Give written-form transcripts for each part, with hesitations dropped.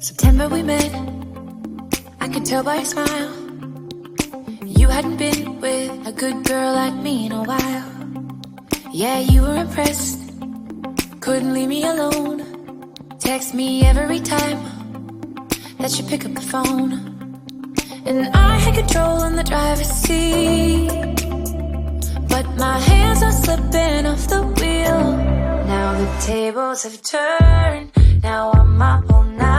September we met, I could tell by your smile. You hadn't been with a good girl like me in a while. Yeah, you were impressed, couldn't leave me alone. Text me every time that you pick up the phone. And I had control in the driver's seat, but my hands are slipping off the wheel. Now the tables have turned, now I'm up all night.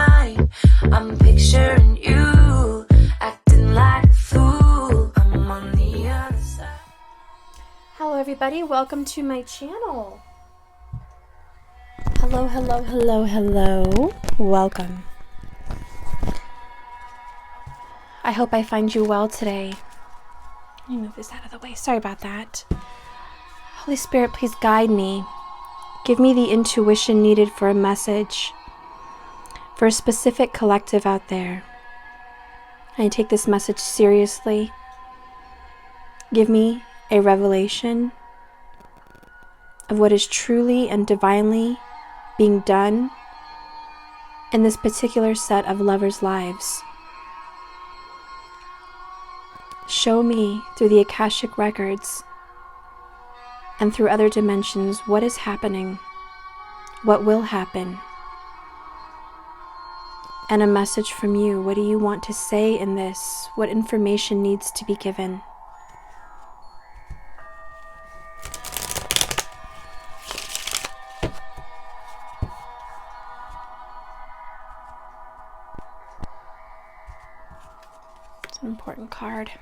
I'm picturing you, acting like a fool. I'm on the other side. Hello everybody, welcome to my channel. Hello. Welcome. I hope I find you well today. Let me move this out of the way. Sorry about that. Holy Spirit, please guide me. Give me the intuition needed for a message, for a specific collective out there. I take this message seriously. Give me a revelation of what is truly and divinely being done in this particular set of lovers' lives. Show me through the Akashic records and through other dimensions what is happening, what will happen, and a message from you. What do you want to say in this? What information needs to be given? It's an important card.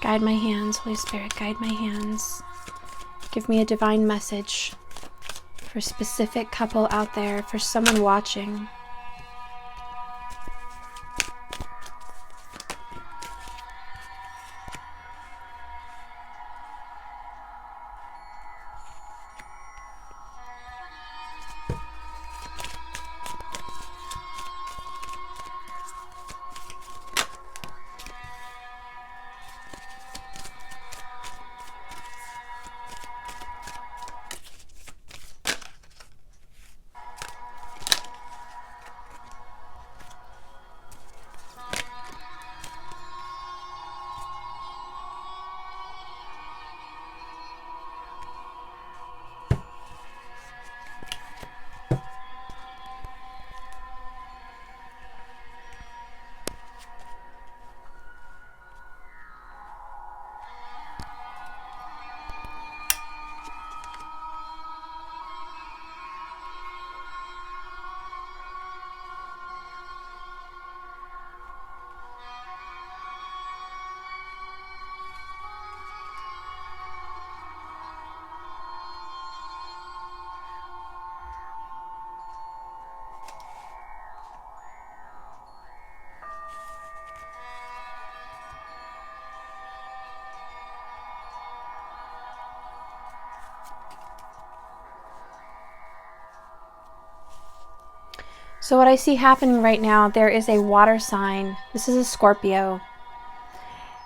Guide my hands, Holy Spirit, guide my hands. Give me a divine message for a specific couple out there, for someone watching. So what I see happening right now, there is a water sign. This is a Scorpio.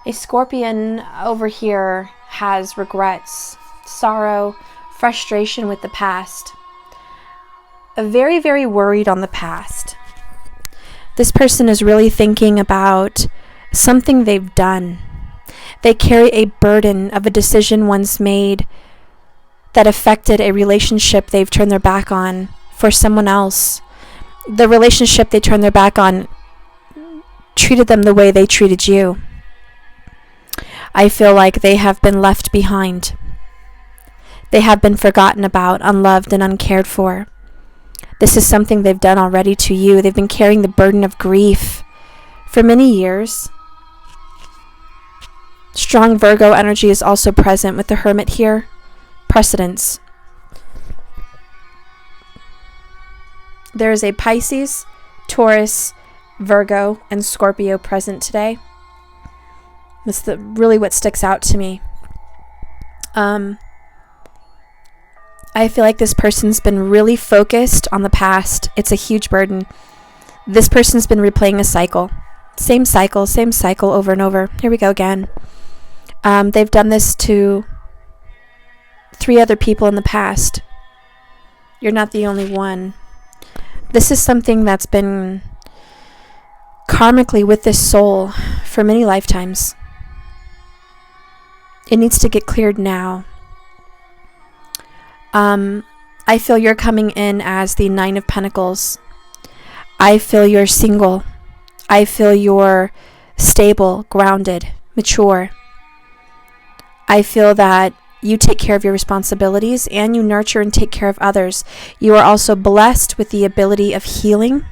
A Scorpion over here has regrets, sorrow, frustration with the past. Very, very worried on the past. This person is really thinking about something they've done. They carry a burden of a decision once made that affected a relationship they've turned their back on for someone else. The relationship they turned their back on treated them the way they treated you. I feel like they have been left behind. They have been forgotten about, unloved, and uncared for. This is something they've done already to you. They've been carrying the burden of grief for many years. Strong Virgo energy is also present with the Hermit here. Precedence. There is a Pisces, Taurus, Virgo, and Scorpio present today. That's really what sticks out to me. I feel like this person's been really focused on the past. It's a huge burden. This person's been replaying a cycle. Same cycle over and over. Here we go again. They've done this to 3 other people in the past. You're not the only one. This is something that's been karmically with this soul for many lifetimes. It needs to get cleared now. I feel you're coming in as the 9 of Pentacles. I feel you're single. I feel you're stable, grounded, mature. I feel that you take care of your responsibilities and you nurture and take care of others. You are also blessed with the ability of healing.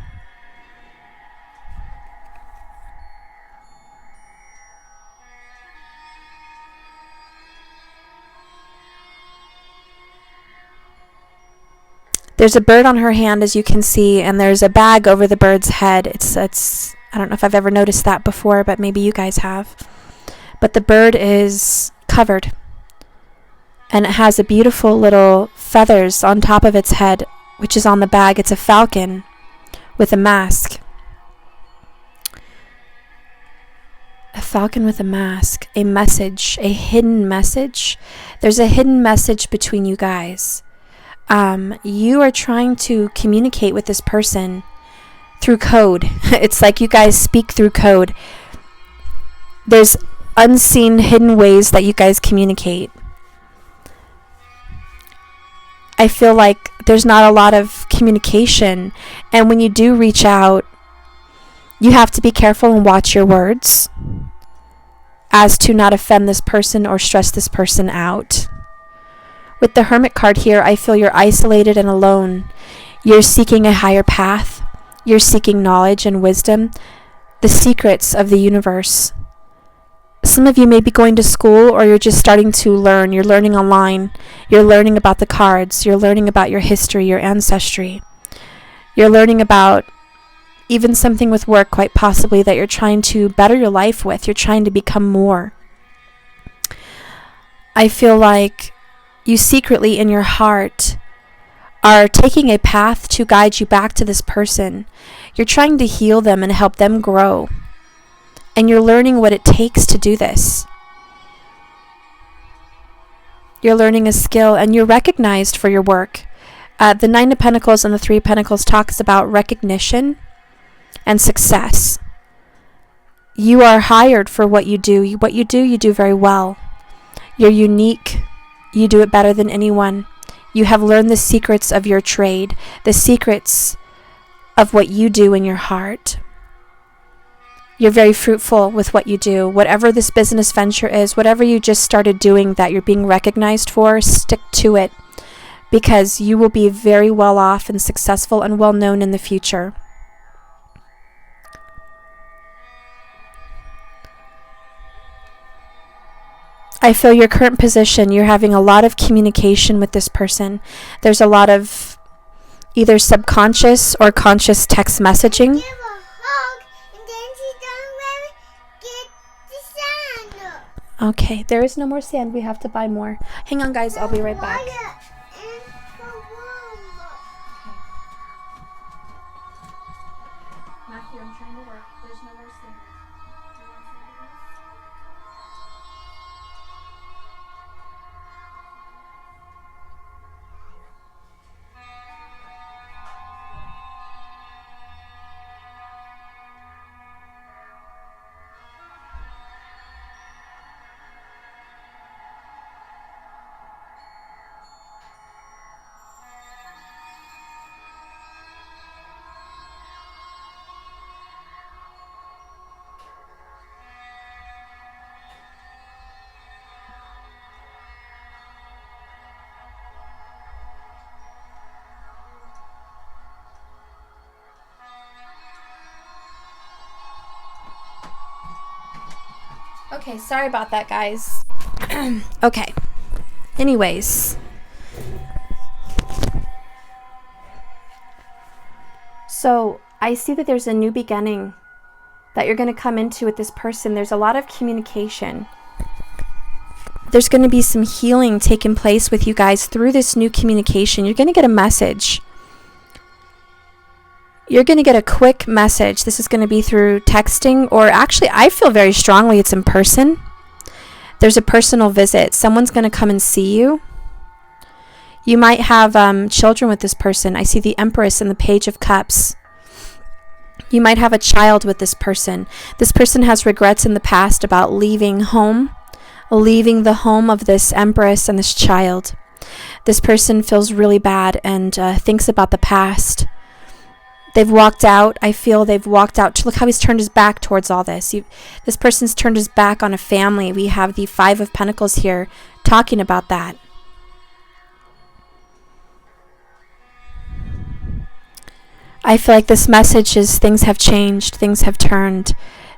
There's a bird on her hand, as you can see, and there's a bag over the bird's head. It's I don't know if I've ever noticed that before, but maybe you guys have. But the bird is covered, and it has a beautiful little feathers on top of its head, which is on the bag. It's a falcon with a mask. A falcon with a mask, a message, a hidden message. There's a hidden message between you guys. You are trying to communicate with this person through code. It's like you guys speak through code. There's unseen, hidden ways that you guys communicate. I feel like there's not a lot of communication, and when you do reach out, you have to be careful and watch your words as to not offend this person or stress this person out. With the Hermit card here, I feel you're isolated and alone. You're seeking a higher path. You're seeking knowledge and wisdom, the secrets of the universe. Some of you may be going to school, or you're just starting to learn. You're learning online. You're learning about the cards. You're learning about your history, your ancestry. You're learning about even something with work, quite possibly, that you're trying to better your life with. You're trying to become more. I feel like you secretly in your heart are taking a path to guide you back to this person. You're trying to heal them and help them grow. And you're learning what it takes to do this. You're learning a skill, and you're recognized for your work. The 9 of Pentacles and the 3 of Pentacles talks about recognition and success. You are hired for what you do. What you do very well. You're unique. You do it better than anyone. You have learned the secrets of your trade, the secrets of what you do in your heart. You're very fruitful with what you do. Whatever this business venture is, whatever you just started doing that you're being recognized for, stick to it, because you will be very well off and successful and well known in the future. I feel your current position, you're having a lot of communication with this person. There's a lot of either subconscious or conscious text messaging. Give a hug, and then she don't really get the sand. Okay, there is no more sand. We have to buy more. Hang on, guys. I'll be right back. Matthew, I'm trying to work. There's no more sand. Okay, sorry about that, guys. Okay. Anyways. So, I see that there's a new beginning that you're going to come into with this person. There's a lot of communication. there's going to be some healing taking place with you guys through this new communication. You're going to get a message. You're going to get a quick message. This is going to be through texting, or actually, I feel very strongly it's in person. There's a personal visit. Someone's going to come and see you. You might have children with this person. I see the Empress and the Page of Cups. You might have a child with this person. This person has regrets in the past about leaving home, leaving the home of this Empress and this child. This person feels really bad and thinks about the past. They've walked out. I feel they've walked out. Look how he's turned his back towards all this. This person's turned his back on a family. We have the Five of Pentacles here talking about that. I feel like this message is things have changed. Things have turned.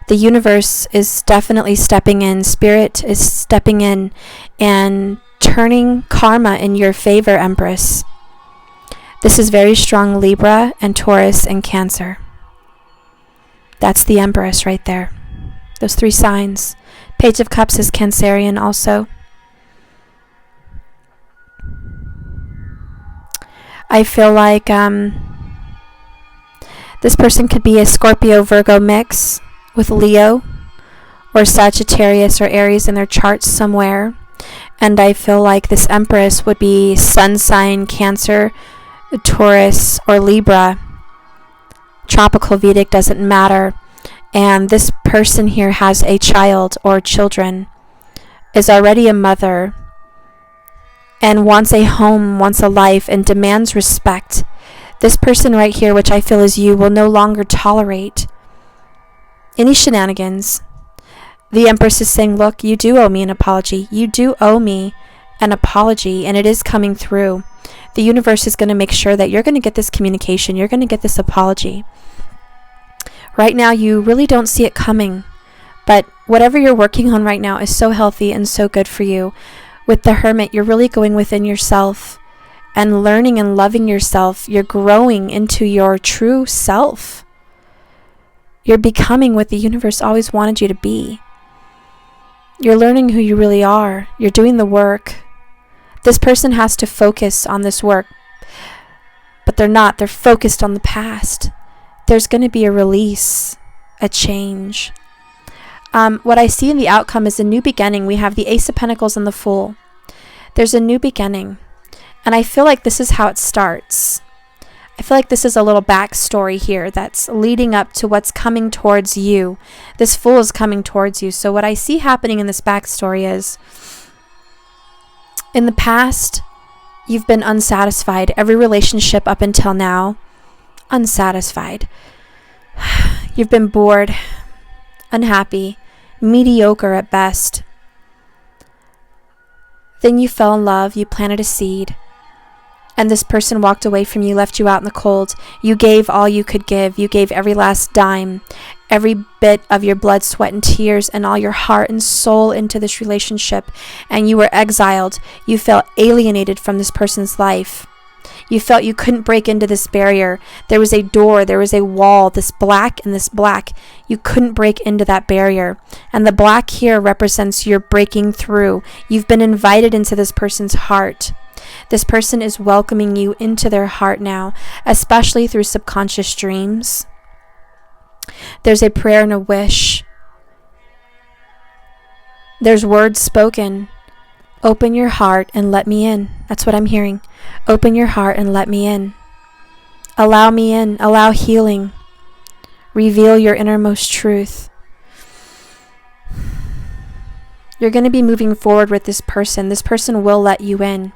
The universe is definitely stepping in. Spirit is stepping in and turning karma in your favor, Empress. This is very strong Libra and Taurus and Cancer. That's the Empress right there. Those three signs. Page of Cups is Cancerian also. I feel like this person could be a Scorpio-Virgo mix with Leo or Sagittarius or Aries in their charts somewhere. And I feel like this Empress would be Sun sign Cancer, Taurus, or Libra. Tropical Vedic doesn't matter. And this person here has a child or children, is already a mother, and wants a home, wants a life, and demands respect. This person right here, which I feel is you, will no longer tolerate any shenanigans. The Empress is saying, look, you do owe me an apology. You do owe me an apology, and it is coming through. The universe is going to make sure that you're going to get this communication. You're going to get this apology. Right now, you really don't see it coming, but whatever you're working on right now is so healthy and so good for you. With the Hermit, you're really going within yourself and learning and loving yourself. You're growing into your true self. You're becoming what the universe always wanted you to be. You're learning who you really are. You're doing the work. This person has to focus on this work, but they're not. They're focused on the past. There's going to be a release, a change. What I see in the outcome is a new beginning. We have the Ace of Pentacles and the Fool. There's a new beginning. And I feel like this is how it starts. I feel like this is a little backstory here that's leading up to what's coming towards you. This Fool is coming towards you. So what I see happening in this backstory is, in the past, you've been unsatisfied. Every relationship up until now, unsatisfied. You've been bored, unhappy, mediocre at best. Then you fell in love, you planted a seed, and this person walked away from you, left you out in the cold. You gave all you could give. You gave every last dime, every bit of your blood, sweat, and tears, and all your heart and soul into this relationship, and you were exiled. You felt alienated from this person's life. You felt you couldn't break into this barrier. There was a door, there was a wall, this black and this black. You couldn't break into that barrier. And the black here represents your breaking through. You've been invited into this person's heart. This person is welcoming you into their heart now, especially through subconscious dreams. There's a prayer and a wish. There's words spoken. Open your heart and let me in. That's what I'm hearing. Open your heart and let me in. Allow me in. Allow healing. Reveal your innermost truth. You're going to be moving forward with this person. This person will let you in.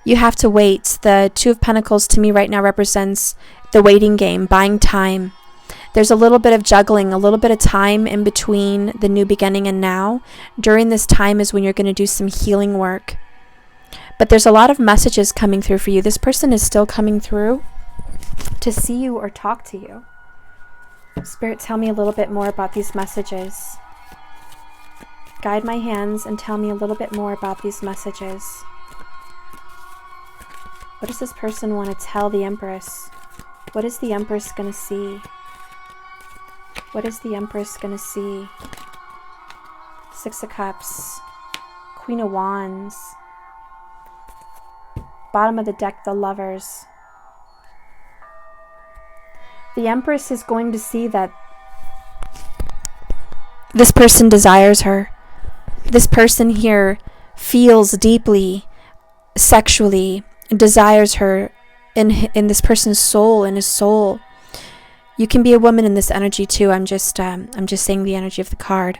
You have to wait. The Two of Pentacles to me right now represents the waiting game, buying time. There's a little bit of juggling, a little bit of time in between the new beginning and now. During this time is when you're going to do some healing work. But there's a lot of messages coming through for you. This person is still coming through to see you or talk to you. Spirit, tell me a little bit more about these messages. Guide my hands and tell me a little bit more about these messages. What does this person want to tell the Empress? What is the Empress going to see? What is the Empress going to see? Six of Cups, Queen of Wands. Bottom of the deck, the Lovers. The Empress is going to see that this person desires her. This person here feels deeply, sexually, desires her in this person's soul, in his soul. You can be a woman in this energy too. I'm just saying the energy of the card.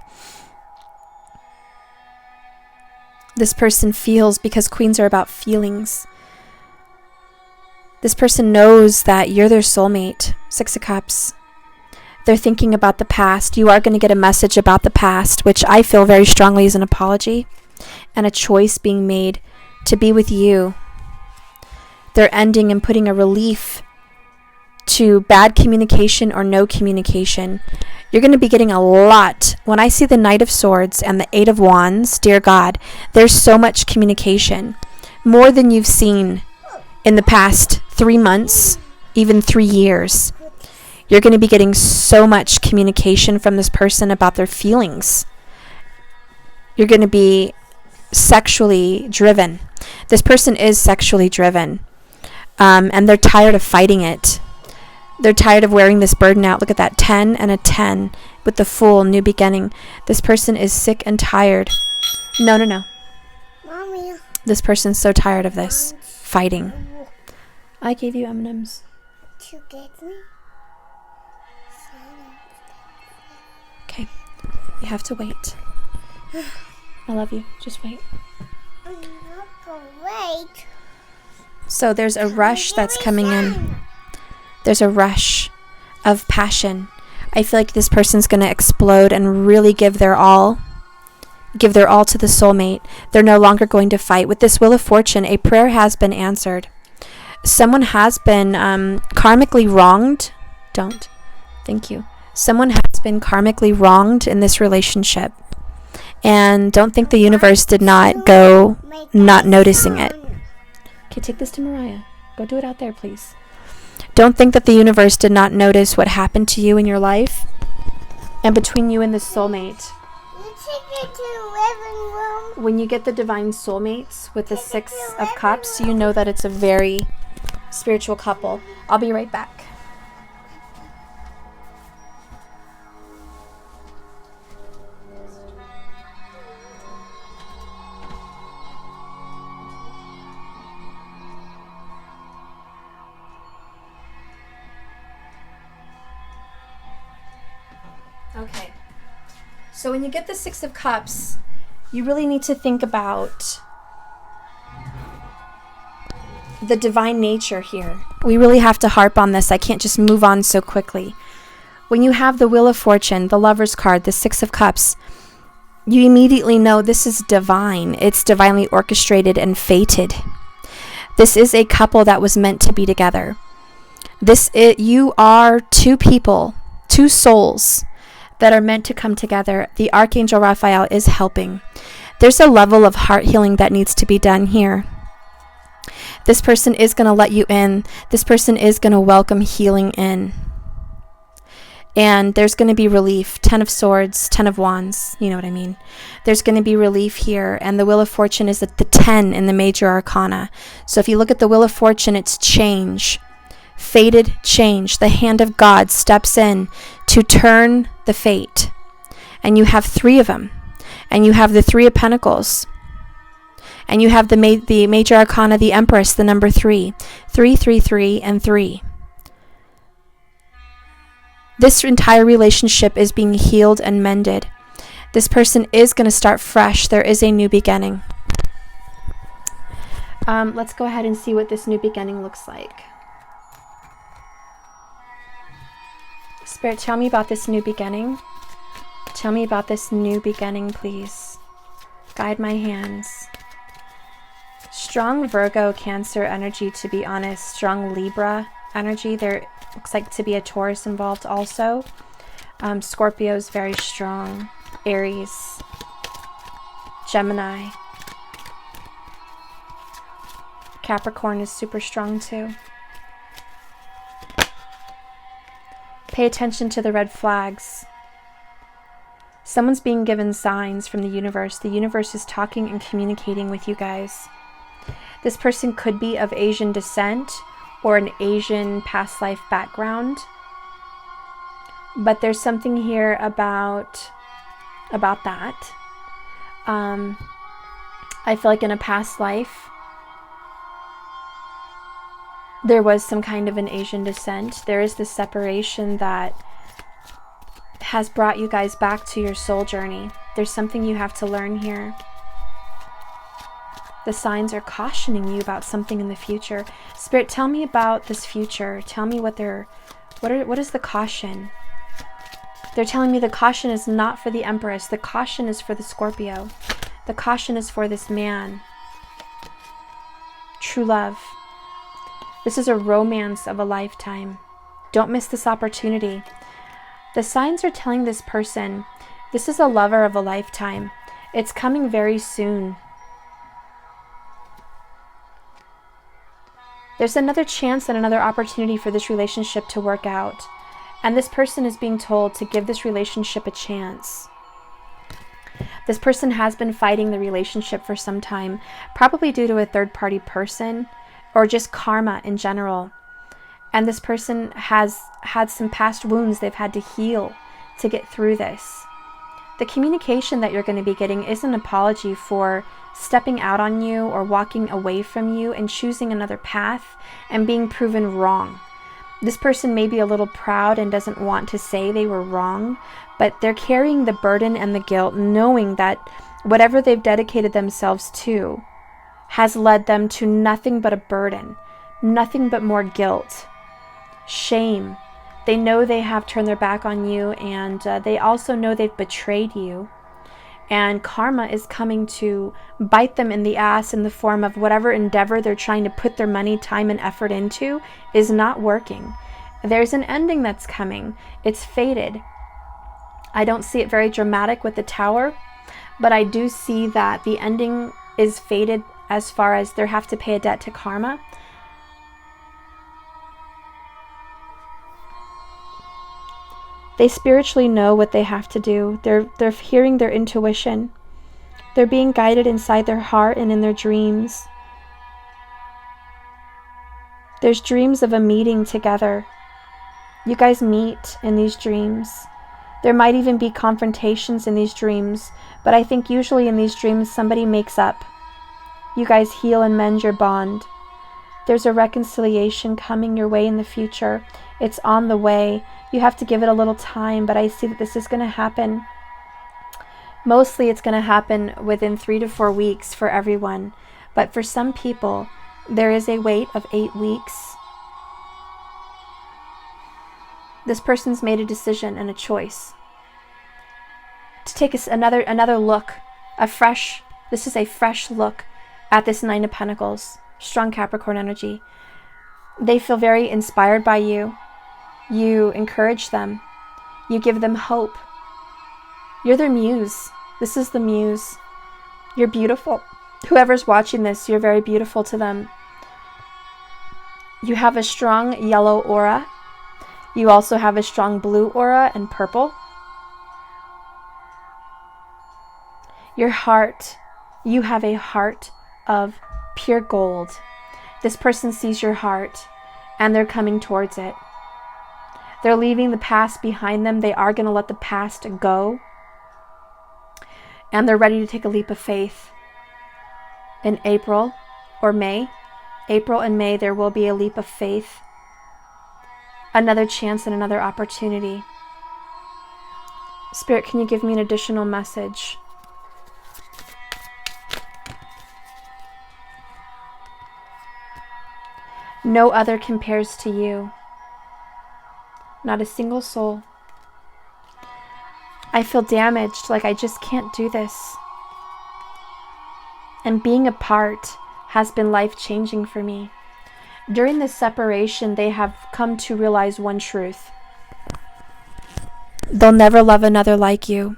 This person feels, because queens are about feelings. This person knows that you're their soulmate. Six of Cups. They're thinking about the past. You are going to get a message about the past, which I feel very strongly is an apology and a choice being made to be with you. They're ending and putting a relief to bad communication or no communication. You're going to be getting a lot. When I see the Knight of Swords and the Eight of Wands, dear God, there's so much communication. More than you've seen in the past 3 months, even 3 years. You're going to be getting so much communication from this person about their feelings. You're going to be sexually driven. This person is sexually driven. And they're tired of fighting it. They're tired of wearing this burden out. Look at that, 10 and a 10 with the Fool, new beginning. This person is sick and tired. No. Mommy. This person's so tired of this fighting. I gave you M&Ms. You get me? Okay, you have to wait. I love you. Just wait. I'm not gonna wait. So there's a rush that's coming in. There's a rush of passion. I feel like this person's going to explode and really give their all. Give their all to the soulmate. They're no longer going to fight. With this Wheel of Fortune, a prayer has been answered. Someone has been karmically wronged. Thank you. Someone has been karmically wronged in this relationship. And don't think the universe did not go not noticing it. Okay, take this to Mariah. Go do it out there, please. Don't think that the universe did not notice what happened to you in your life and between you and this soulmate. You take it to the living room. When you get the divine soulmates with the Six of Cups, you know that it's a very spiritual couple. I'll be right back. Okay, so when you get the Six of Cups, you really need to think about the divine nature here. We really have to harp on this. I can't just move on so quickly. When you have the Wheel of Fortune, the Lover's card, the Six of Cups, you immediately know this is divine. It's divinely orchestrated and fated. This is a couple that was meant to be together. You are two people, two souls that are meant to come together. The Archangel Raphael is helping. There's a level of heart healing that needs to be done here. This person is going to let you in. This person is going to welcome healing in. And there's going to be relief. 10 of Swords, 10 of Wands. You know what I mean. There's going to be relief here. And the Wheel of Fortune is at the 10 in the Major Arcana. So if you look at the Wheel of Fortune, it's change. Fated change. The hand of God steps in to turn the fate. And you have 3 of them. And you have the 3 of Pentacles. And you have the Major Arcana, the Empress, the number 3. 3, 3, 3, and 3. This entire relationship is being healed and mended. This person is going to start fresh. There is a new beginning. Let's go ahead and see what this new beginning looks like. Spirit, tell me about this new beginning. Tell me about this new beginning, please. Guide my hands. Strong Virgo, Cancer energy, to be honest. Strong Libra energy. There looks like to be a Taurus involved also. Scorpio is very strong. Aries. Gemini. Capricorn is super strong too. Pay attention to the red flags. Someone's being given signs from the universe. The universe is talking and communicating with you guys. This person could be of Asian descent or an Asian past life background. But there's something here about that. I feel like in a past life, there was some kind of an Asian descent. There is this separation that has brought you guys back to your soul journey. There's something you have to learn here. The signs are cautioning you about something in the future. Spirit, tell me about this future. Tell me what is the caution? They're telling me the caution is not for the Empress. The caution is for the Scorpio. The caution is for this man. True love. This is a romance of a lifetime. Don't miss this opportunity. The signs are telling this person, this is a lover of a lifetime. It's coming very soon. There's another chance and another opportunity for this relationship to work out. And this person is being told to give this relationship a chance. This person has been fighting the relationship for some time, probably due to a third-party person or just karma in general. And this person has had some past wounds they've had to heal to get through this. The communication that you're going to be getting is an apology for stepping out on you or walking away from you and choosing another path and being proven wrong. This person may be a little proud and doesn't want to say they were wrong, but they're carrying the burden and the guilt, knowing that whatever they've dedicated themselves to has led them to nothing but a burden, nothing but more guilt, shame. They know they have turned their back on you, and they also know they've betrayed you. And karma is coming to bite them in the ass in the form of whatever endeavor they're trying to put their money, time, and effort into is not working. There's an ending that's coming. It's fated. I don't see it very dramatic with the Tower, but I do see that the ending is fated as far as they have to pay a debt to karma. They spiritually know what they have to do. They're hearing their intuition. They're being guided inside their heart and in their dreams. There's dreams of a meeting together. You guys meet in these dreams. There might even be confrontations in these dreams, but I think usually in these dreams somebody makes up. You guys heal and mend your bond. There's a reconciliation coming your way in the future. It's on the way. You have to give it a little time, but I see that this is going to happen. Mostly it's going to happen within 3 to 4 weeks for everyone. But for some people, there is a wait of 8 weeks. This person's made a decision and a choice to take another look, this is a fresh look at this Nine of Pentacles, strong Capricorn energy. They feel very inspired by you. You encourage them. You give them hope. You're their muse. This is the muse. You're beautiful. Whoever's watching this, you're very beautiful to them. You have a strong yellow aura. You also have a strong blue aura and purple. Your heart, you have a heart of pure gold. This person sees your heart and they're coming towards it. They're leaving the past behind them. They are going to let the past go. And they're ready to take a leap of faith. In April or May, April and May, there will be a leap of faith. Another chance and another opportunity. Spirit, can you give me an additional message? No other compares to you. Not a single soul. I feel damaged, like I just can't do this. And being apart has been life-changing for me. During this separation, they have come to realize one truth. They'll never love another like you,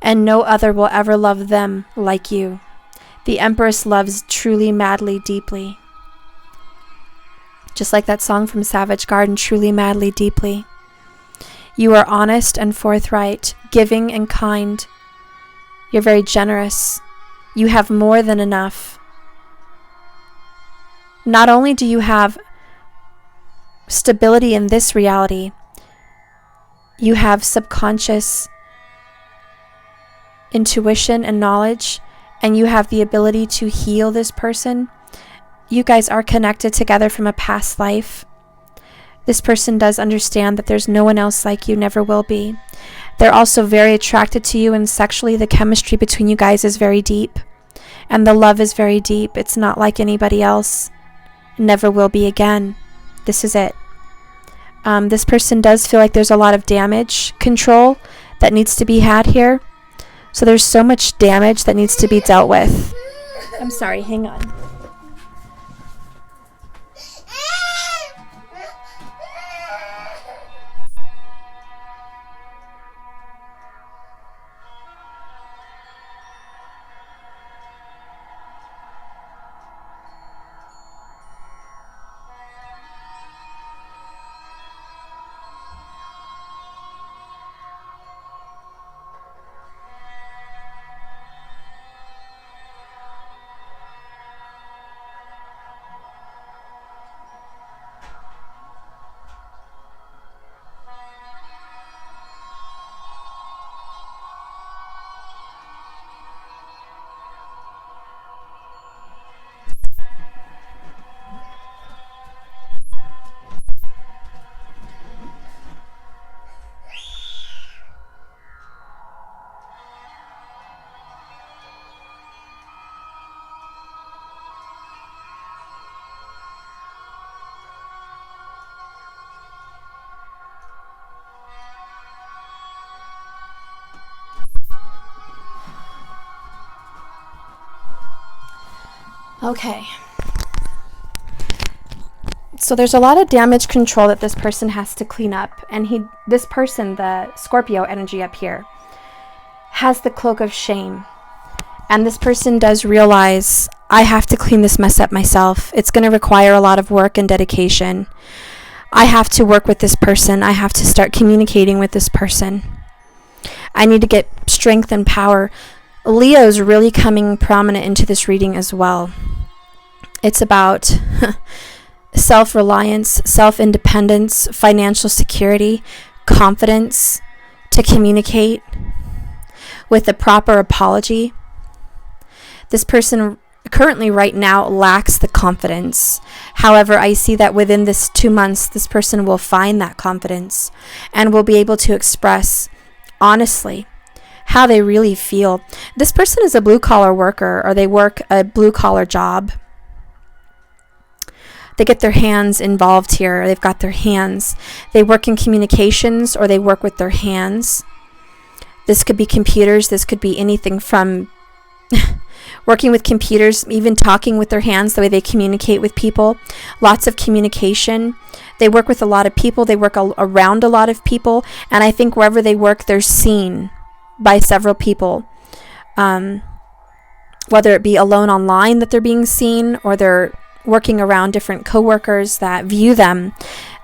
and no other will ever love them like you. The Empress loves truly, madly, deeply. Just like that song from Savage Garden, Truly, Madly, Deeply. You are honest and forthright, giving and kind. You're very generous. You have more than enough. Not only do you have stability in this reality, you have subconscious intuition and knowledge, and you have the ability to heal this person. You guys are connected together from a past life. This person does understand that there's no one else like you, never will be. They're also very attracted to you, and sexually the chemistry between you guys is very deep, and the love is very deep. It's not like anybody else. Never will be again. This is it. This person does feel like there's a lot of damage control that needs to be had here. So there's so much damage that needs to be dealt with. I'm sorry, hang on. Okay. So there's a lot of damage control that this person has to clean up, and this person, the Scorpio energy up here, has the cloak of shame. And this person does realize, I have to clean this mess up myself. It's going to require a lot of work and dedication. I have to work with this person. I have to start communicating with this person. I need to get strength and power. Leo's really coming prominent into this reading as well. It's about self-reliance, self-independence, financial security, confidence to communicate with a proper apology. This person currently right now lacks the confidence. However, I see that within this 2 months, this person will find that confidence and will be able to express honestly how they really feel. This person is a blue-collar worker, or they work a blue-collar job. They get their hands involved here. They've got their hands. They work in communications, or they work with their hands. This could be computers. This could be anything from working with computers, even talking with their hands, the way they communicate with people. Lots of communication. They work with a lot of people. They work around a lot of people. And I think wherever they work, they're seen by several people. Whether it be alone online that they're being seen, or they're working around different coworkers that view them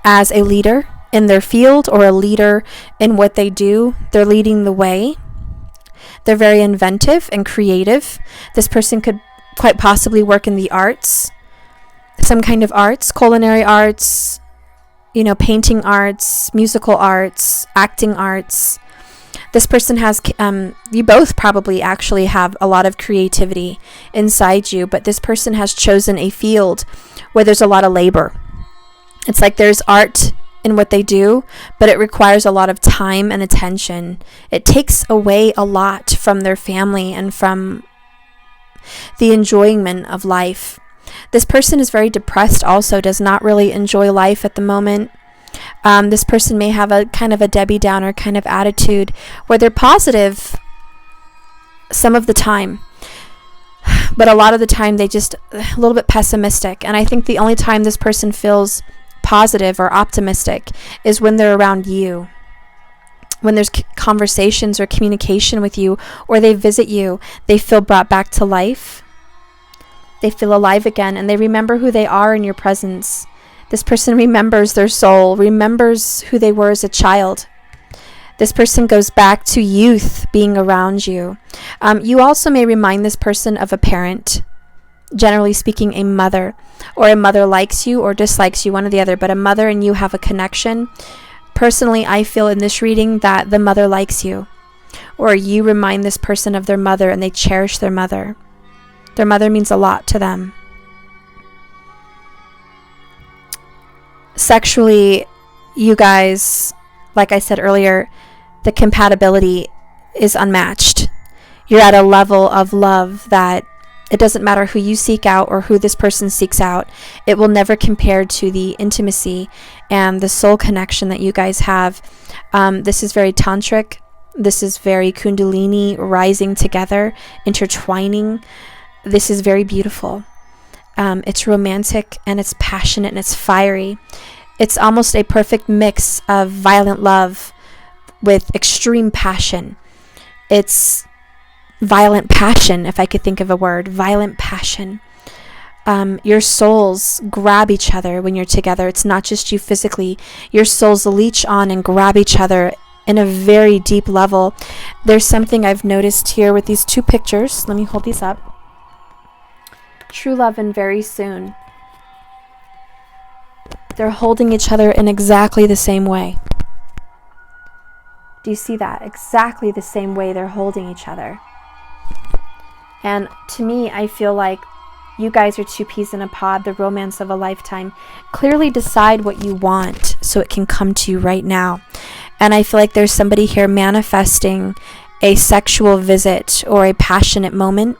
as a leader in their field or a leader in what they do. They're leading the way. They're very inventive and creative. This person could quite possibly work in the arts, some kind of arts, culinary arts, painting arts, musical arts, acting arts. This person has, you both probably actually have a lot of creativity inside you, but this person has chosen a field where there's a lot of labor. It's like there's art in what they do, but it requires a lot of time and attention. It takes away a lot from their family and from the enjoyment of life. This person is very depressed also, does not really enjoy life at the moment. This person may have a kind of a Debbie Downer kind of attitude where they're positive some of the time, but a lot of the time they just a little bit pessimistic. And I think the only time this person feels positive or optimistic is when they're around you, when there's conversations or communication with you, or they visit you. They feel brought back to life. They feel alive again, and they remember who they are in your presence. This person remembers their soul, remembers who they were as a child. This person goes back to youth being around you. You also may remind this person of a parent, generally speaking, a mother, or a mother likes you or dislikes you, one or the other, but a mother and you have a connection. Personally, I feel in this reading that the mother likes you, or you remind this person of their mother and they cherish their mother. Their mother means a lot to them. Sexually, you guys, like I said earlier, the compatibility is unmatched. You're at a level of love that it doesn't matter who you seek out or who this person seeks out. It will never compare to the intimacy and the soul connection that you guys have. This is very tantric. This is very kundalini, rising together, intertwining. This is very beautiful. It's romantic and it's passionate and it's fiery. It's almost a perfect mix of violent love with extreme passion. It's violent passion, if I could think of a word. Violent passion. Your souls grab each other when you're together. It's not just you physically. Your souls leech on and grab each other in a very deep level. There's something I've noticed here with these two pictures. Let me hold these up. True love and very soon. They're holding each other in exactly the same way. Do you see that? Exactly the same way they're holding each other. And to me, I feel like you guys are two peas in a pod, the romance of a lifetime. Clearly decide what you want so it can come to you right now. And I feel like there's somebody here manifesting a sexual visit or a passionate moment.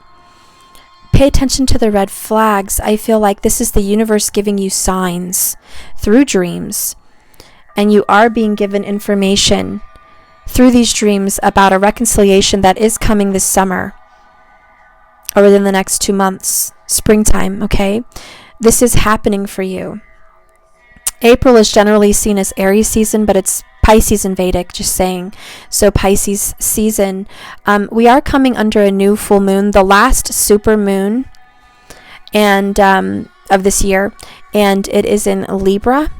Pay attention to the red flags. I feel like this is the universe giving you signs through dreams. And you are being given information through these dreams about a reconciliation that is coming this summer or within the next 2 months, springtime, okay? This is happening for you. April is generally seen as Aries season, but it's Pisces in Vedic, just saying. So Pisces season. We are coming under a new full moon, the last super moon and of this year, and it is in Libra,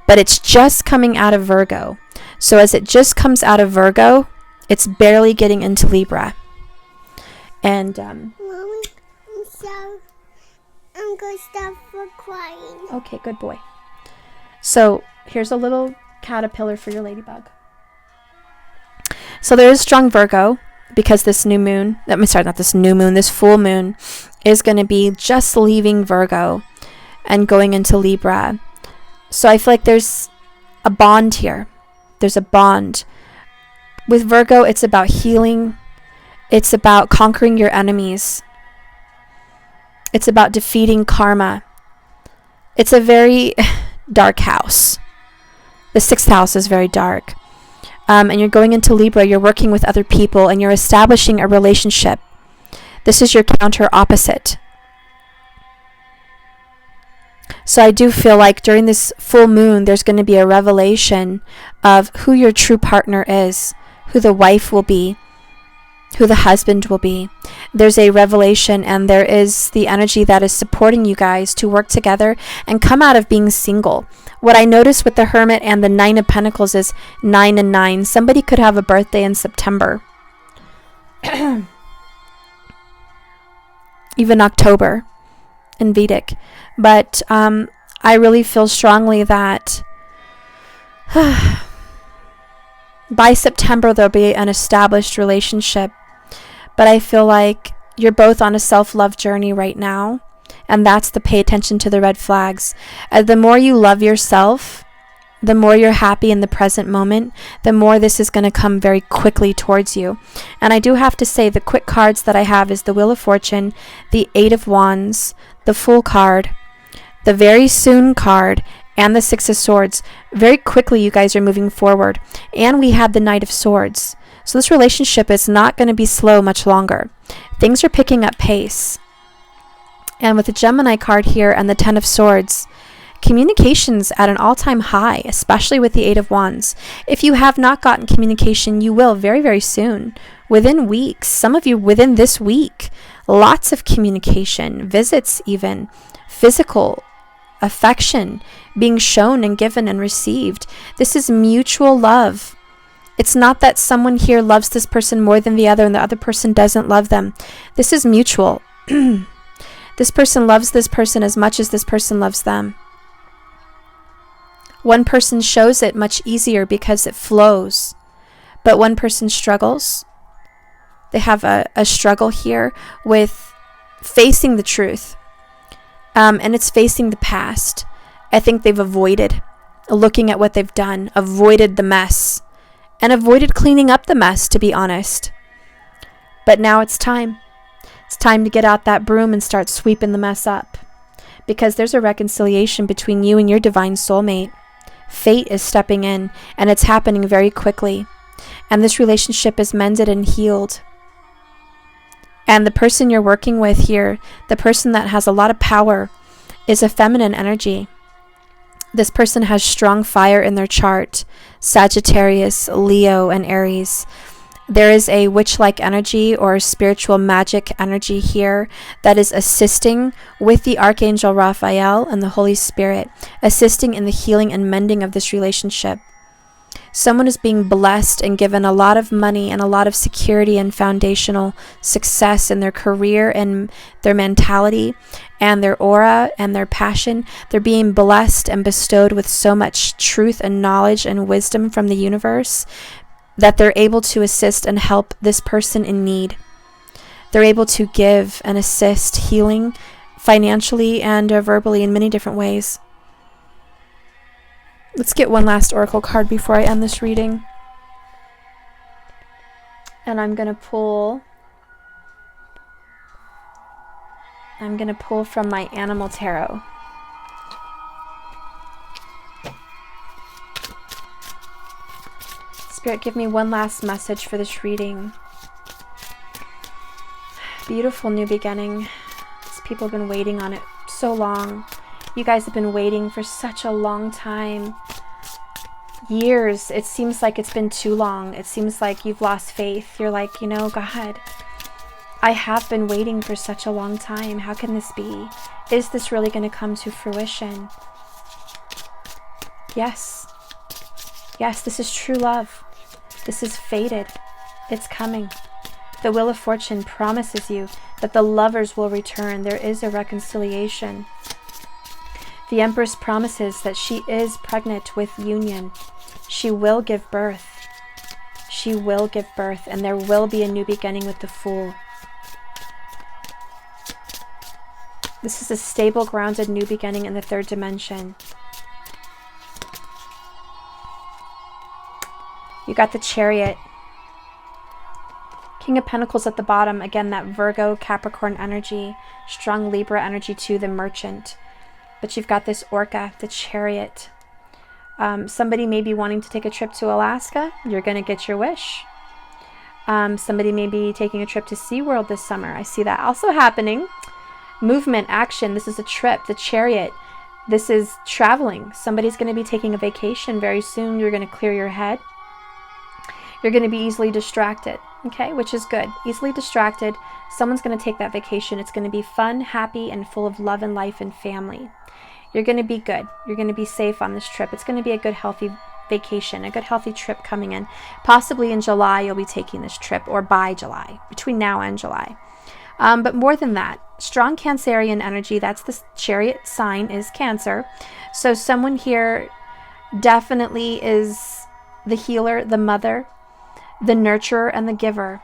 but it's just coming out of Virgo. So as it just comes out of Virgo, it's barely getting into Libra. And Mommy, I'm going to stop for crying. Okay, good boy. So here's a little caterpillar for your ladybug. So there is strong Virgo because this new moon, this full moon is going to be just leaving Virgo and going into Libra. So I feel like there's a bond here. There's a bond. With Virgo, it's about healing. It's about conquering your enemies. It's about defeating karma. It's a very dark house. The 6th house is very dark. And you're going into Libra, you're working with other people, and you're establishing a relationship. This is your counter opposite. So I do feel like during this full moon, there's going to be a revelation of who your true partner is, who the wife will be, who the husband will be. There's a revelation, and there is the energy that is supporting you guys to work together and come out of being single. What I noticed with the Hermit and the 9 of Pentacles is 9 and 9. Somebody could have a birthday in September. Even October in Vedic. But I really feel strongly that by September there'll be an established relationship. But I feel like you're both on a self-love journey right now. And that's the pay attention to the red flags. The more you love yourself, the more you're happy in the present moment, the more this is going to come very quickly towards you. And I do have to say the quick cards that I have is the Wheel of Fortune, the 8 of Wands, the Fool card, the Very Soon card, and the 6 of Swords. Very quickly you guys are moving forward. And we have the Knight of Swords. So this relationship is not going to be slow much longer. Things are picking up pace. And with the Gemini card here and the 10 of Swords, communication's at an all-time high, especially with the 8 of Wands. If you have not gotten communication, you will very, very soon. Within weeks, some of you within this week, lots of communication, visits even, physical affection being shown and given and received. This is mutual love. It's not that someone here loves this person more than the other and the other person doesn't love them. This is mutual. This person loves this person as much as this person loves them. One person shows it much easier because it flows, but one person struggles. They have a struggle here with facing the truth, and it's facing the past. I think they've avoided looking at what they've done, avoided the mess, and avoided cleaning up the mess, to be honest. But now it's time. It's time to get out that broom and start sweeping the mess up, because there's a reconciliation between you and your divine soulmate. Fate is stepping in, and it's happening very quickly, and this relationship is mended and healed. And the person you're working with here, the person that has a lot of power, is a feminine energy. This person has strong fire in their chart: Sagittarius, Leo, and Aries. There is a witch-like energy or spiritual magic energy here that is assisting with the Archangel Raphael and the Holy Spirit, assisting in the healing and mending of this relationship. Someone is being blessed and given a lot of money and a lot of security and foundational success in their career and their mentality and their aura and their passion. They're being blessed and bestowed with so much truth and knowledge and wisdom from the universe that they're able to assist and help this person in need. They're able to give and assist healing financially and verbally in many different ways. Let's get one last oracle card before I end this reading. And I'm going to pull from my Animal Tarot. Spirit, give me one last message for this reading. Beautiful new beginning. These people have been waiting on it so long. You guys have been waiting for such a long time. Years. It seems like it's been too long. It seems like you've lost faith. You're like, God, I have been waiting for such a long time. How can this be? Is this really going to come to fruition? Yes. Yes, this is true love. This is fated. It's coming. The Wheel of Fortune promises you that the lovers will return. There is a reconciliation. The Empress promises that she is pregnant with union. She will give birth. She will give birth, and there will be a new beginning with the Fool. This is a stable, grounded new beginning in the third dimension. You got the Chariot. King of Pentacles at the bottom. Again, that Virgo, Capricorn energy. Strong Libra energy too, the Merchant. But you've got this Orca, the Chariot. Somebody may be wanting to take a trip to Alaska. You're going to get your wish. Somebody may be taking a trip to SeaWorld this summer. I see that also happening. Movement, action. This is a trip, the Chariot. This is traveling. Somebody's going to be taking a vacation very soon. You're going to clear your head. You're going to be easily distracted, okay, which is good. Easily distracted. Someone's going to take that vacation. It's going to be fun, happy, and full of love and life and family. You're going to be good. You're going to be safe on this trip. It's going to be a good, healthy vacation, a good, healthy trip coming in. Possibly in July, you'll be taking this trip, or by July, between now and July. But more than that, strong Cancerian energy, that's the Chariot sign, is Cancer. So someone here definitely is the healer, the mother, the nurturer, and the giver.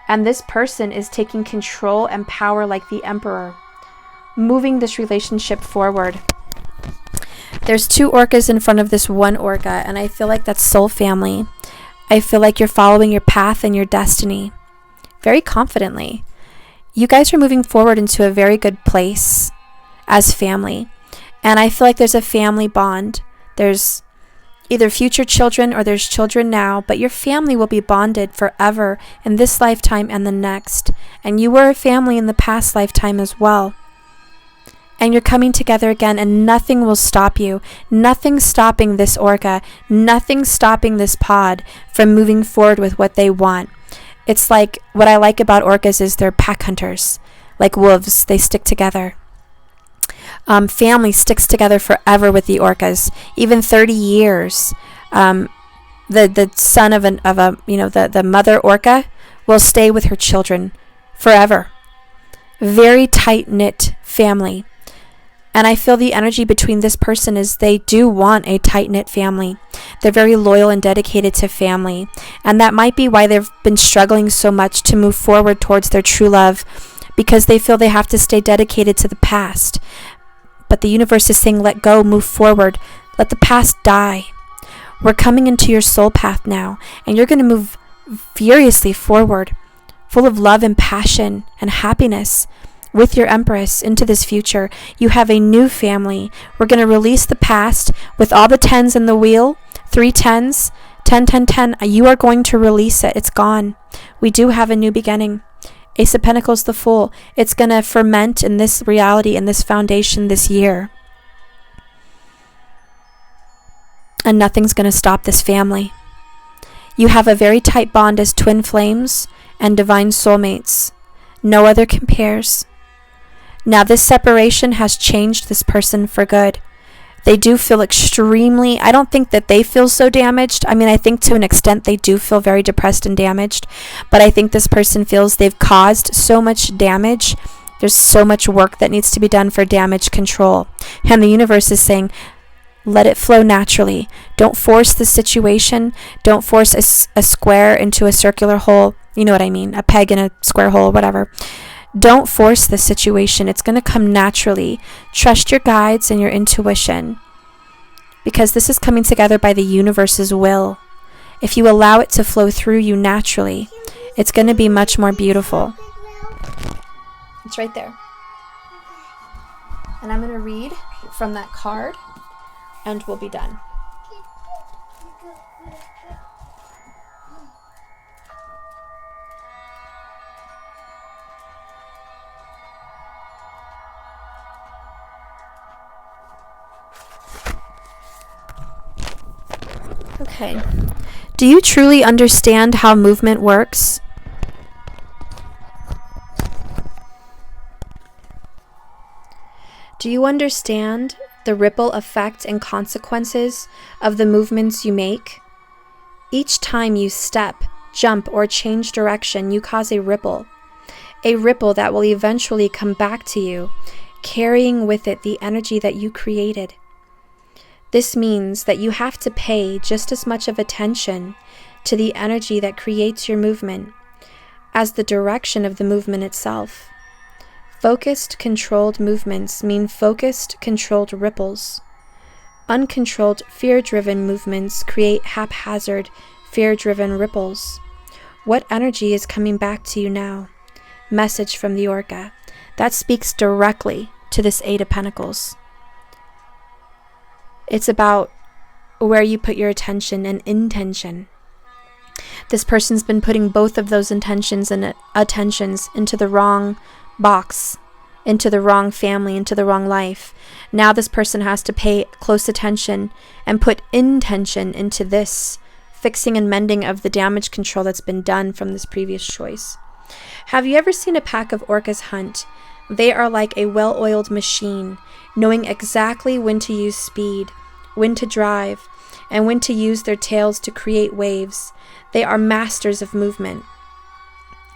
And this person is taking control and power like the Emperor, moving this relationship forward. There's two orcas in front of this one orca, and I feel like that's soul family. I feel like you're following your path and your destiny very confidently. You guys are moving forward into a very good place as family. And I feel like there's a family bond. There's either future children or there's children now, but your family will be bonded forever in this lifetime and the next. And you were a family in the past lifetime as well. And you're coming together again, and nothing will stop you. Nothing's stopping this orca. Nothing's stopping this pod from moving forward with what they want. It's like, what I like about orcas is they're pack hunters. Like wolves, they stick together. Family sticks together forever with the orcas. Even 30 years. the son of a the mother orca will stay with her children forever. Very tight-knit family. And I feel the energy between this person is they do want a tight-knit family. They're very loyal and dedicated to family. And that might be why they've been struggling so much to move forward towards their true love, because they feel they have to stay dedicated to the past. But the universe is saying, let go, move forward, let the past die. We're coming into your soul path now, and you're going to move furiously forward, full of love and passion and happiness with your Empress into this future. You have a new family. We're going to release the past with all the 10s in the wheel, 3 10s, 10, 10, 10. You are going to release it. It's gone. We do have a new beginning. Ace of Pentacles, the Fool. It's going to ferment in this reality, in this foundation this year. And nothing's going to stop this family. You have a very tight bond as twin flames and divine soulmates. No other compares. Now this separation has changed this person for good. They do feel extremely, I don't think that they feel so damaged. I mean, I think to an extent they do feel very depressed and damaged, but I think this person feels they've caused so much damage. There's so much work that needs to be done for damage control. And the universe is saying, let it flow naturally. Don't force the situation. Don't force a square into a circular hole. You know what I mean? A peg in a square hole, whatever. Don't force the situation. It's going to come naturally. Trust your guides and your intuition, because this is coming together by the universe's will. If you allow it to flow through you naturally, it's going to be much more beautiful. It's right there. And I'm going to read from that card, and we'll be done. Okay. Do you truly understand how movement works? Do you understand the ripple effect and consequences of the movements you make? Each time you step, jump, or change direction, you cause a ripple that will eventually come back to you, carrying with it the energy that you created. This means that you have to pay just as much of attention to the energy that creates your movement as the direction of the movement itself. Focused, controlled movements mean focused, controlled ripples. Uncontrolled, fear-driven movements create haphazard, fear-driven ripples. What energy is coming back to you now? Message from the Orca. That speaks directly to this Eight of Pentacles. It's about where you put your attention and intention. This person's been putting both of those intentions and attentions into the wrong box, into the wrong family, into the wrong life. Now this person has to pay close attention and put intention into this fixing and mending of the damage control that's been done from this previous choice. Have you ever seen a pack of orcas hunt? They are like a well-oiled machine, knowing exactly when to use speed, when to drive, and when to use their tails to create waves. They are masters of movement.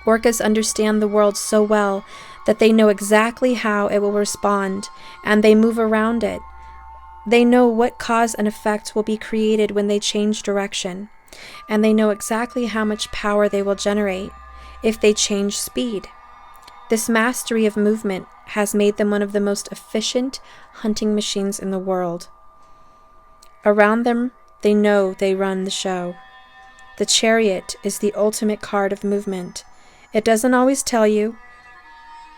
Orcas understand the world so well that they know exactly how it will respond, and they move around it. They know what cause and effect will be created when they change direction, and they know exactly how much power they will generate if they change speed. This mastery of movement has made them one of the most efficient hunting machines in the world. Around them, they know they run the show. The Chariot is the ultimate card of movement. It doesn't always tell you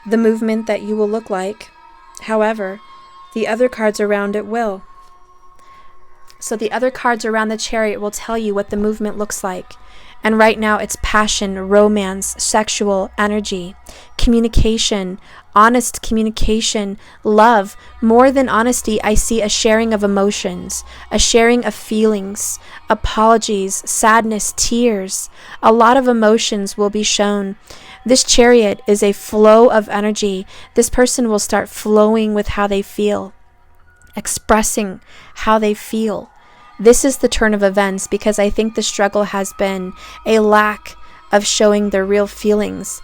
the movement that you will look like. However, the other cards around it will. So the other cards around the Chariot will tell you what the movement looks like. And right now it's passion, romance, sexual energy, communication, honest communication, love. More than honesty, I see a sharing of emotions, a sharing of feelings, apologies, sadness, tears. A lot of emotions will be shown. This Chariot is a flow of energy. This person will start flowing with how they feel, expressing how they feel. This is the turn of events, because I think the struggle has been a lack of showing their real feelings,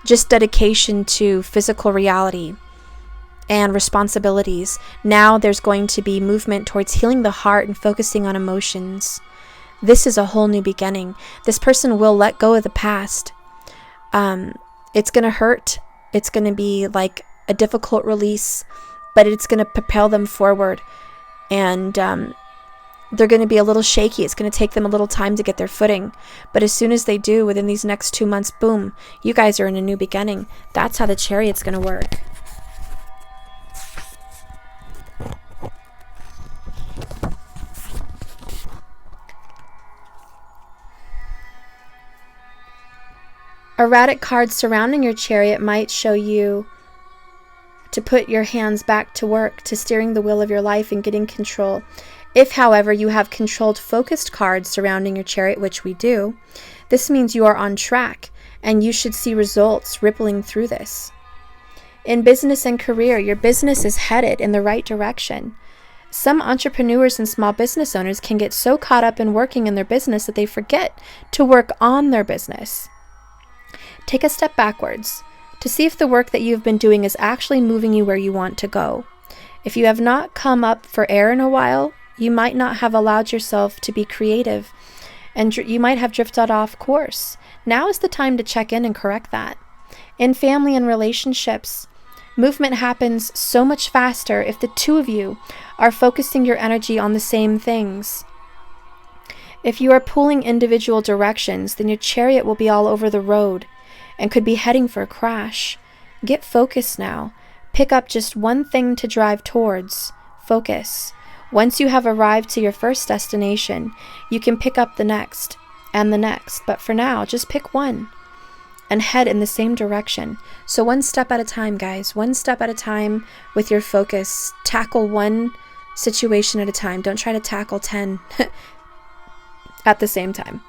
just dedication to physical reality and responsibilities. Now there's going to be movement towards healing the heart and focusing on emotions. This is a whole new beginning. This person will let go of the past. It's going to hurt. It's going to be like a difficult release, but it's going to propel them forward. And they're going to be a little shaky. It's going to take them a little time to get their footing. But as soon as they do, within these next 2 months, boom, you guys are in a new beginning. That's how the Chariot's going to work. Erratic cards surrounding your Chariot might show you to put your hands back to work, to steering the wheel of your life and getting control. If, however, you have controlled, focused cards surrounding your Chariot, which we do, this means you are on track and you should see results rippling through this. In business and career, your business is headed in the right direction. Some entrepreneurs and small business owners can get so caught up in working in their business that they forget to work on their business. Take a step backwards to see if the work that you've been doing is actually moving you where you want to go. If you have not come up for air in a while, you might not have allowed yourself to be creative, and you might have drifted off course. Now is the time to check in and correct that. In family and relationships, movement happens so much faster if the two of you are focusing your energy on the same things. If you are pulling individual directions, then your Chariot will be all over the road and could be heading for a crash. Get focused now. Pick up just one thing to drive towards. Focus. Once you have arrived to your first destination, you can pick up the next and the next. But for now, just pick one and head in the same direction. So one step at a time, guys. One step at a time with your focus. Tackle one situation at a time. Don't try to tackle 10 at the same time.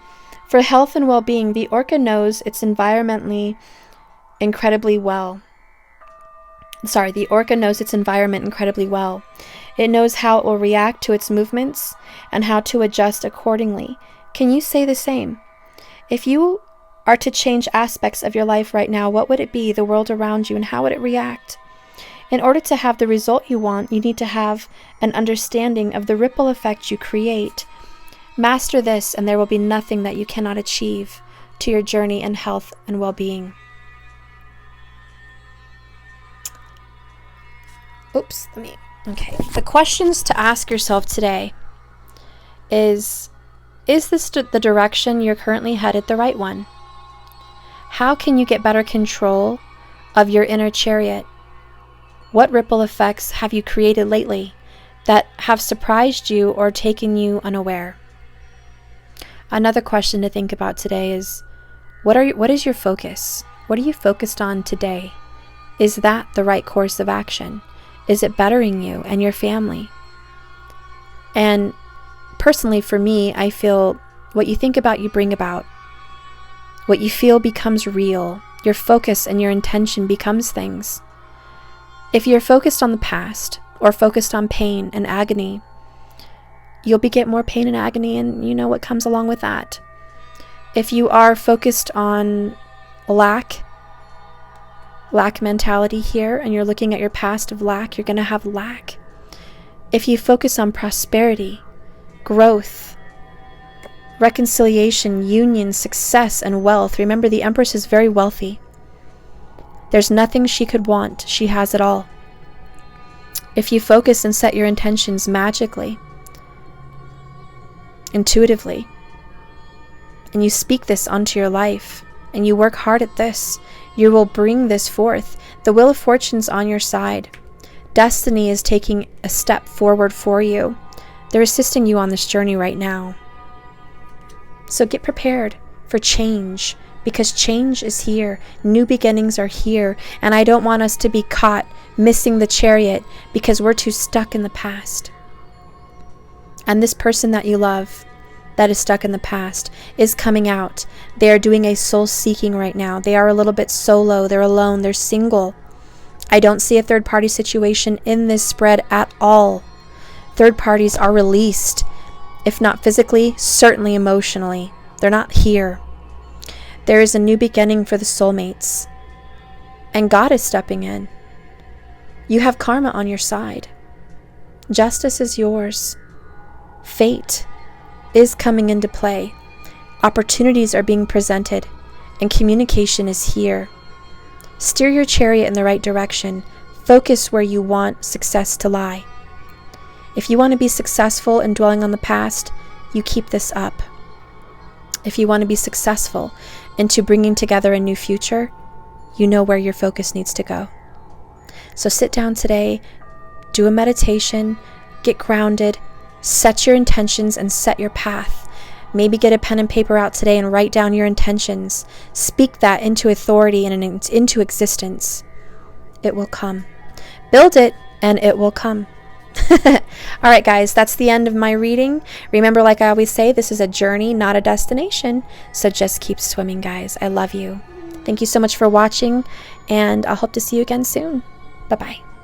For health and well-being, the Orca knows its environment incredibly well. It knows how it will react to its movements and how to adjust accordingly. Can you say the same? If you are to change aspects of your life right now, what would it be, the world around you, and how would it react? In order to have the result you want, you need to have an understanding of the ripple effect you create. Master this, and there will be nothing that you cannot achieve to your journey in health and well-being. Okay. The questions to ask yourself today is this the direction you're currently headed the right one? How can you get better control of your inner Chariot? What ripple effects have you created lately that have surprised you or taken you unaware? Another question to think about today is, what is your focus? What are you focused on today? Is that the right course of action? Is it bettering you and your family? And personally, for me, I feel what you think about, you bring about. What you feel becomes real. Your focus and your intention becomes things. If you're focused on the past or focused on pain and agony, you'll get more pain and agony, and you know what comes along with that. If you are focused on lack mentality here, and you're looking at your past of lack, you're going to have lack. If you focus on prosperity, growth, reconciliation, union, success, and wealth, remember the Empress is very wealthy. There's nothing she could want. She has it all. If you focus and set your intentions magically, intuitively, and you speak this onto your life, and you work hard at this, you will bring this forth. The Wheel of Fortune's on your side. Destiny is taking a step forward for you. They're assisting you on this journey right now. So get prepared for change, because change is here. New beginnings are here, and I don't want us to be caught missing the Chariot because we're too stuck in the past. And this person that you love, that is stuck in the past, is coming out. They are doing a soul seeking right now. They are a little bit solo. They're alone. They're single. I don't see a third party situation in this spread at all. Third parties are released. If not physically, certainly emotionally. They're not here. There is a new beginning for the soulmates. And God is stepping in. You have karma on your side. Justice is yours. Fate is coming into play. Opportunities are being presented, and communication is here. Steer your chariot in the right direction. Focus where you want success to lie. If you want to be successful in dwelling on the past, you keep this up. If you want to be successful into bringing together a new future, you know where your focus needs to go. So sit down today, do a meditation, get grounded, set your intentions and set your path. Maybe get a pen and paper out today and write down your intentions. Speak that into authority and into existence. It will come. Build it and it will come. All right, guys, that's the end of my reading. Remember, like I always say, this is a journey, not a destination. So just keep swimming, guys. I love you. Thank you so much for watching, and I hope to see you again soon. Bye-bye.